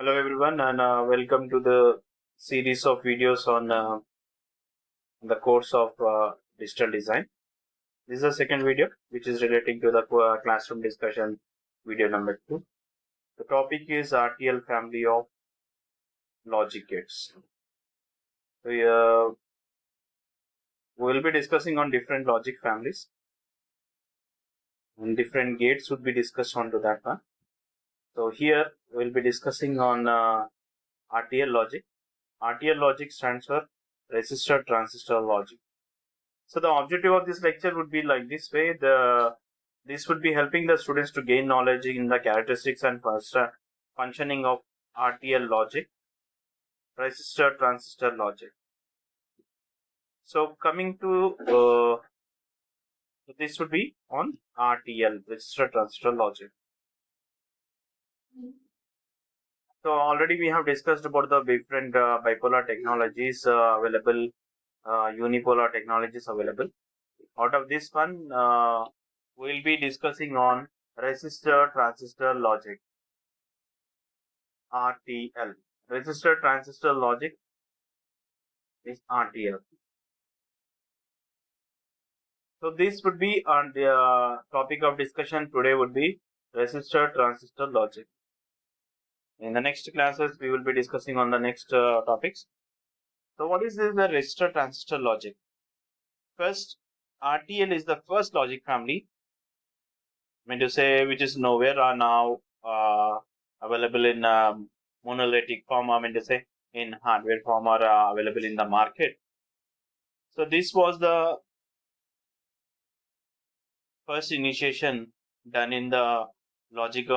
Hello everyone and welcome to the series of videos on the course of digital design. This is the second video which is relating to the classroom discussion video number 2. The topic is RTL family of logic gates. So, we will be discussing on different logic families and different gates would be discussed onto that one. So here we will be discussing on RTL logic. RTL logic stands for resistor transistor logic. So the objective of this lecture would be like this way. This would be helping the students to gain knowledge in the characteristics and functioning of RTL logic, resistor transistor logic. So coming to this would be on RTL, resistor transistor logic. So already we have discussed about the different bipolar technologies available, unipolar technologies available. Out of this one, we'll be discussing on resistor transistor logic, RTL. Resistor transistor logic is RTL. So this would be on the topic of discussion today would be resistor transistor logic. In the next classes, we will be discussing on the next topics. So what is this, the resistor transistor logic? First, RTL is the first logic family, I mean to say, which is nowhere are now available in monolithic form, I mean to say in hardware form or available in the market. So this was the first initiation done in the logic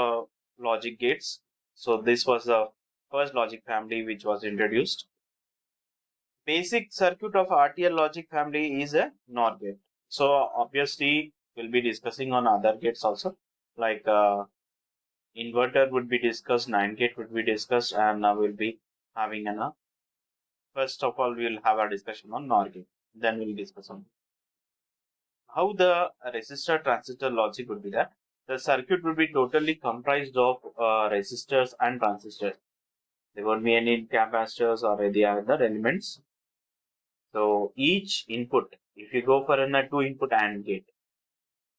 gates. So this was the first logic family which was introduced. Basic circuit of RTL logic family is a NOR gate. So obviously we'll be discussing on other gates also, like inverter would be discussed, NAND gate would be discussed, and we'll be having first of all we'll have a discussion on NOR gate. Then we'll discuss on how the resistor transistor logic would be that the circuit would be totally comprised of resistors and transistors. There won't be any capacitors or any other elements. So each input, if you go for a 2-input AND gate,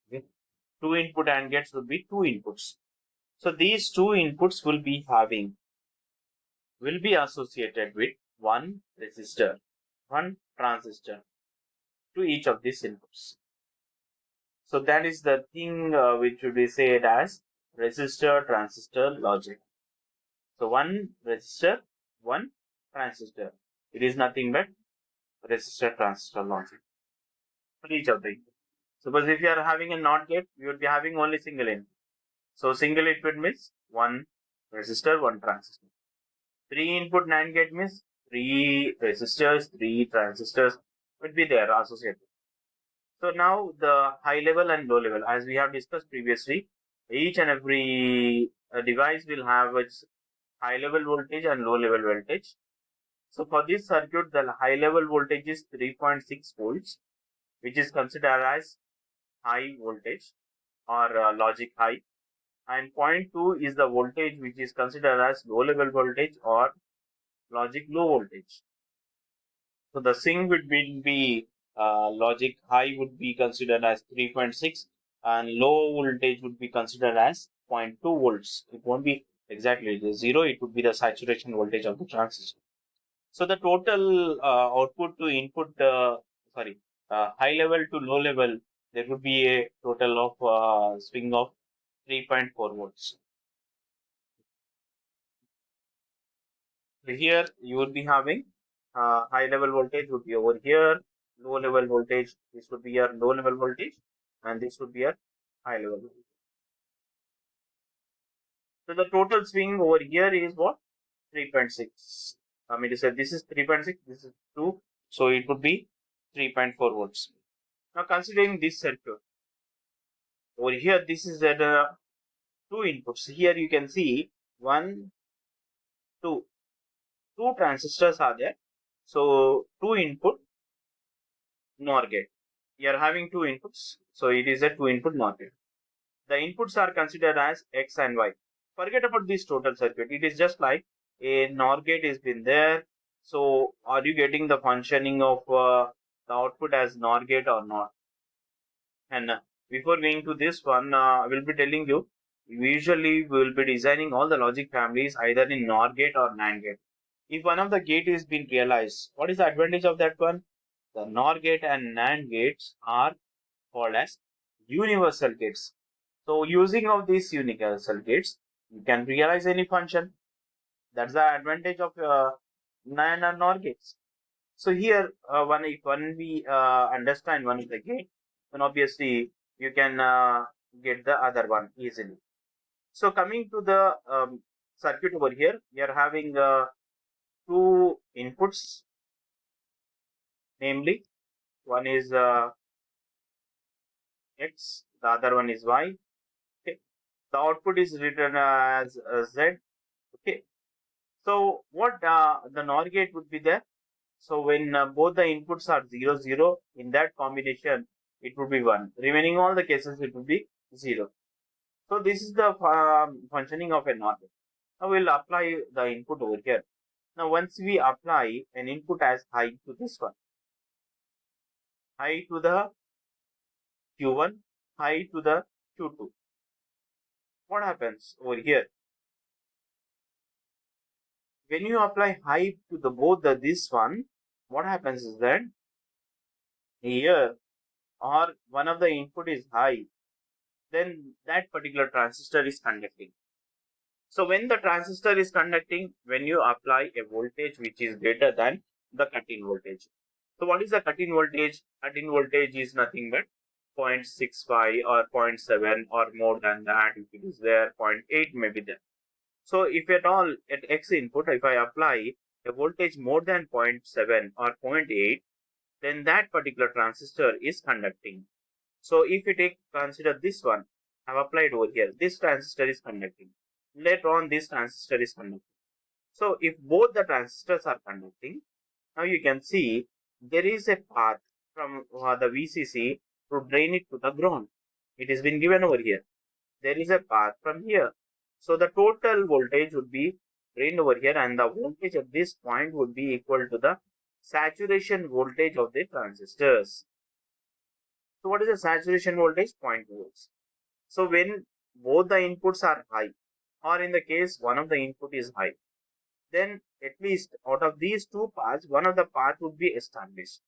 okay, 2-input AND gates would be 2 inputs. So these 2 inputs will be associated with one resistor, one transistor to each of these inputs. So that is the thing which would be said as resistor transistor logic. So one resistor, one transistor. It is nothing but resistor transistor logic for each of the inputs. Suppose if you are having a NOT gate, you would be having only single input. So single input means one resistor, one transistor. 3-input NAND gate means 3 resistors, 3 transistors would be there associated. So now the high level and low level, as we have discussed previously, each and every device will have its high level voltage and low level voltage. So for this circuit, the high level voltage is 3.6 volts, which is considered as high voltage or logic high, and 0.2 is the voltage which is considered as low level voltage or logic low voltage. So the swing would be logic high would be considered as 3.6 and low voltage would be considered as 0.2 volts. It won't be exactly the 0, it would be the saturation voltage of the transistor. So the total output to input, high level to low level, there would be a total of swing of 3.4 volts. So here you would be having high level voltage would be over here, low level voltage, this would be your low level voltage, and this would be your high level voltage. So the total swing over here is what? 3.6. I mean to say this is 3.6, this is 2, so it would be 3.4 volts. Now considering this circuit, over here this is at 2 inputs. Here you can see 1, 2. 2 transistors are there. So 2 input NOR gate. You are having 2 inputs, so it is a 2-input NOR gate. The inputs are considered as X and Y. Forget about this total circuit. It is just like a NOR gate has been there. So are you getting the functioning of the output as NOR gate or not? And before going to this one, I will be telling you, usually we will be designing all the logic families either in NOR gate or NAND gate. If one of the gate is being realized, what is the advantage of that one? The NOR gate and NAND gates are called as universal gates. So using of these universal gates, you can realize any function. That's the advantage of NAND and NOR gates. So here, when we understand one of the gate, then obviously you can get the other one easily. So coming to the circuit over here, we are having two inputs, namely one is X, the other one is Y. Okay, the output is written as Z. Okay, so what the NOR gate would be there? So when both the inputs are 0, 0, in that combination, it would be 1. Remaining all the cases, it would be 0. So this is the functioning of a NOR gate. Now we'll apply the input over here. Now once we apply an input as high to this one, high to the Q1, high to the Q2, what happens over here? When you apply high to the both the this one, what happens is that here or one of the input is high, then that particular transistor is conducting. So when the transistor is conducting, when you apply a voltage which is greater than the cut-in voltage. So what is the cut-in voltage? Cut-in voltage is nothing but 0.65 or 0.7 or more than that. If it is there, 0.8 may be there. So if at all at X input, if I apply a voltage more than 0.7 or 0.8, then that particular transistor is conducting. So if you consider this one, I've applied over here, this transistor is conducting. Later on, this transistor is conducting. So if both the transistors are conducting, now you can see there is a path from the VCC to drain it to the ground. It has been given over here. There is a path from here. So the total voltage would be drained over here, and the voltage at this point would be equal to the saturation voltage of the transistors. So what is the saturation voltage? 0.2 volts. So when both the inputs are high, or in the case one of the input is high, then at least out of these two paths, one of the path would be established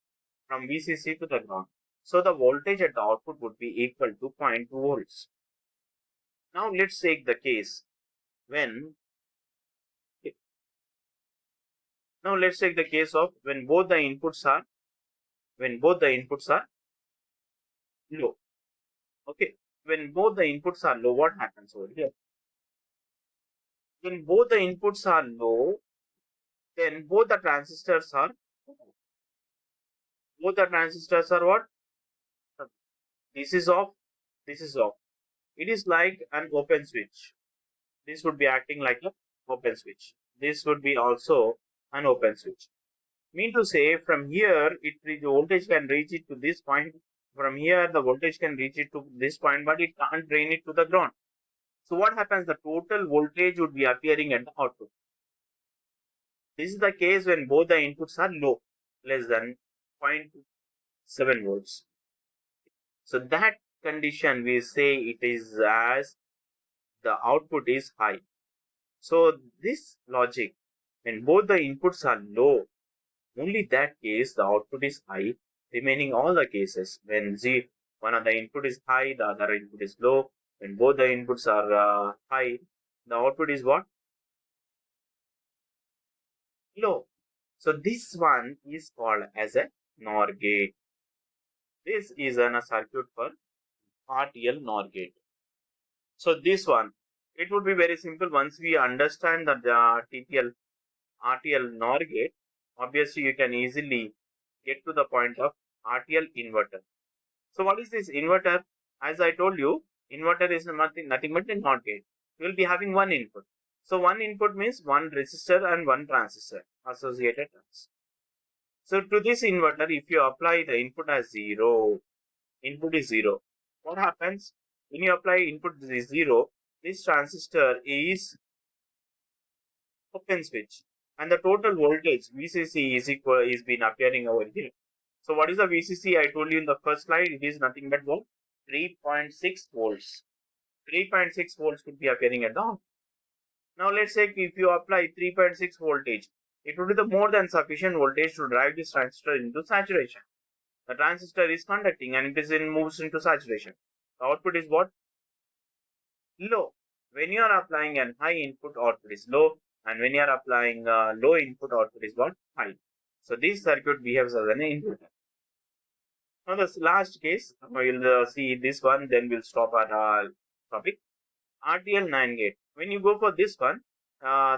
from VCC to the ground. So the voltage at the output would be equal to 0.2 volts. Now let's take the case when of when both the inputs are low. Okay, when both the inputs are low, what happens over here? When both the inputs are low, then both the transistors are what? This is off, this is off. It is like an open switch. This would be acting like an open switch. This would be also an open switch. Mean to say, from here, the voltage can reach it to this point. From here, the voltage can reach it to this point, but it can't drain it to the ground. So what happens? The total voltage would be appearing at the output. This is the case when both the inputs are low, less than 0.7 volts. So that condition we say it is as the output is high. So this logic, when both the inputs are low, only that case the output is high. Remaining all the cases when one of the input is high, the other input is low. When both the inputs are high, the output is what? Low. So this one is called as a NOR gate. This is a circuit for RTL NOR gate. So this one, it would be very simple once we understand that the RTL NOR gate. Obviously, you can easily get to the point of RTL inverter. So what is this inverter? As I told you, inverter is nothing but a NOT gate. You will be having one input. So one input means one resistor and one transistor associated transistor. So to this inverter, if you apply the input as 0, input is 0. What happens? When you apply input is 0, this transistor is open switch, and the total voltage VCC is been appearing over here. So what is the VCC? I told you in the first slide, it is nothing but what? 3.6 volts. 3.6 volts could be appearing at the on. Now let's say if you apply 3.6 voltage, it would be the more than sufficient voltage to drive this transistor into saturation. The transistor is conducting and it is moves into saturation. The output is what? Low. When you are applying an high input, output is low, and when you are applying low input, output is what? High. So this circuit behaves as an inverter. Now the last case, we'll see this one, then we'll stop our topic. RTL 9 gate. When you go for this one,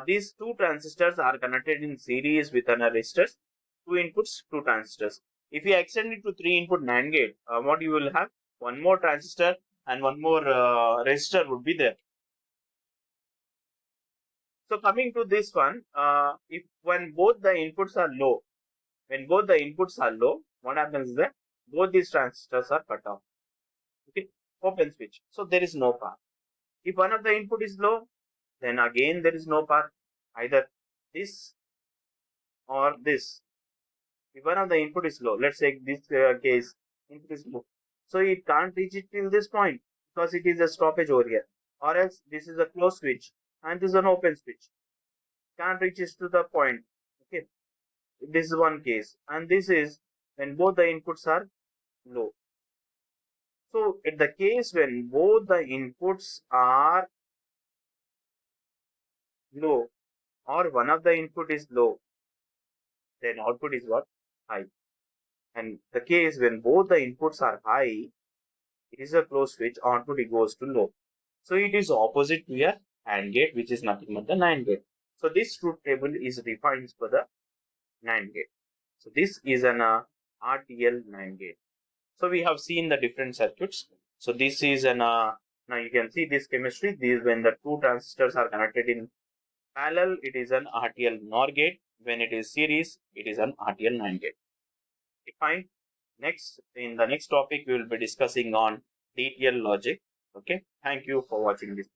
these two transistors are connected in series with an resistors. Two inputs, two transistors. If you extend it to 3-input NAND gate, what you will have? One more transistor and one more resistor would be there. So coming to this one, when both the inputs are low, what happens is that both these transistors are cut off. Okay, open switch. So there is no path. If one of the input is low, then again there is no path, either this or this. If one of the input is low, let's say this case input is low, so it can't reach it till this point because it is a stoppage over here, or else this is a closed switch and this is an open switch, can't reach it to the point. Okay, this is one case, and this is when both the inputs are low. So in the case when both the inputs are low or one of the input is low, then output is what? High. And the case when both the inputs are high, it is a closed switch, output it goes to low. So it is opposite to a AND gate, which is nothing but the NAND gate. So this truth table is defined for the NAND gate. So this is an RTL NAND gate. So we have seen the different circuits. So this is an now you can see this chemistry. This when the two transistors are connected in parallel, it is an RTL NOR gate. When it is series, it is an RTL NAND gate. Fine. Next, in the next topic, we will be discussing on DTL logic. Okay. Thank you for watching this.